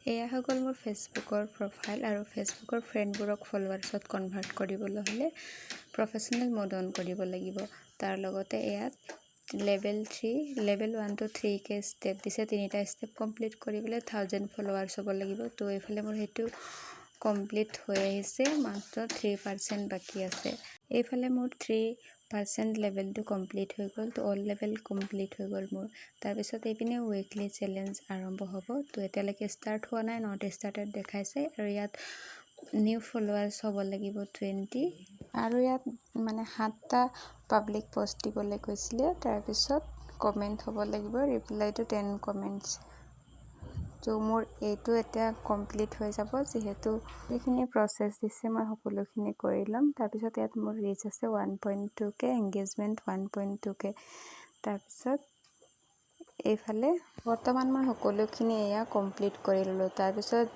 এয়া হৈ গ'ল মোৰ ফেচবুকৰ প্ৰফাইল আৰু ফেচবুকৰ ফ্ৰেণ্ডবোৰক ফলোৱাৰ্ছত কনভাৰ্ট কৰিবলৈ হ'লে প্ৰফেশ্যনেল মোড অন কৰিব লাগিব। তাৰ লগতে ইয়াত লেভেল 1 to 3কে ষ্টেপ দিছে। 3টা ষ্টেপ কমপ্লিট কৰিবলৈ 1000 ফলোৱাৰ্ছ হ'ব লাগিব। তো এইফালে মোৰ সেইটো কমপ্লিট হৈ আহিছে, মাত্ৰ 3% বাকী আছে। এইফালে মোৰ 3% লেভেলটো কমপ্লিট হৈ গ'ল। তো অল লেভেল কমপ্লিট হৈ গ'ল মোৰ। তাৰপিছত এইপিনে উইকলি চেলেঞ্জ আৰম্ভ হ'ব। তো এতিয়ালৈকে ষ্টাৰ্ট হোৱা নাই, নট ষ্টাৰ্টেড দেখাইছে। আৰু ইয়াত নিউ ফলোৱাৰ্ছ হ'ব লাগিব 20 আৰু ইয়াত মানে 7টা পাব্লিক পষ্ট দিবলৈ কৈছিলে। তাৰপিছত কমেণ্ট হ'ব লাগিব, ৰিপ্লাই টু 10 কমেণ্টছ। তো মোৰ এইটো এতিয়া কমপ্লিট হৈ যাব, যিহেতু যিখিনি প্ৰচেছ দিছে মই সকলোখিনি কৰি ল'ম। তাৰপিছত ইয়াত মোৰ ৰিচ আছে 1.2K, এংগেজমেণ্ট 1.2K। তাৰপিছত এইফালে বৰ্তমান মই সকলোখিনি এয়া কমপ্লিট কৰি ল'লোঁ। তাৰপিছত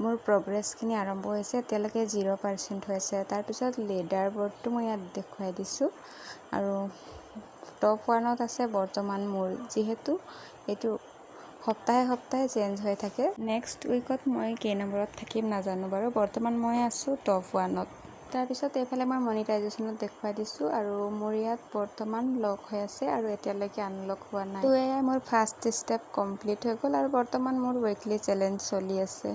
মোৰ প্ৰগ্ৰেছখিনি আৰম্ভ হৈছে, এতিয়ালৈকে 0% হৈছে। তাৰপিছত লিডাৰ বৰ্ডটো মই ইয়াত দেখুৱাই দিছোঁ আৰু টপ 1ত আছে বৰ্তমান মোৰ, যিহেতু এইটো সপ্তাহে চেঞ্জ হৈ থাকে। নেক্সট উইকত মই কেই নম্বৰত থাকিম নাজানো বাৰু। বৰ্তমান মই আছোঁ টপ 1ত। তাৰপিছত এইফালে মই মনিটাইজেশ্যনত দেখুৱাই দিছোঁ আৰু মোৰ ইয়াত বৰ্তমান লক হৈ আছে আৰু এতিয়ালৈকে আনলক হোৱা নাই। তো এয়া মোৰ ফাৰ্ষ্ট ষ্টেপ কমপ্লিট হৈ গ'ল আৰু বৰ্তমান মোৰ উইকলি চেলেঞ্জ চলি আছে।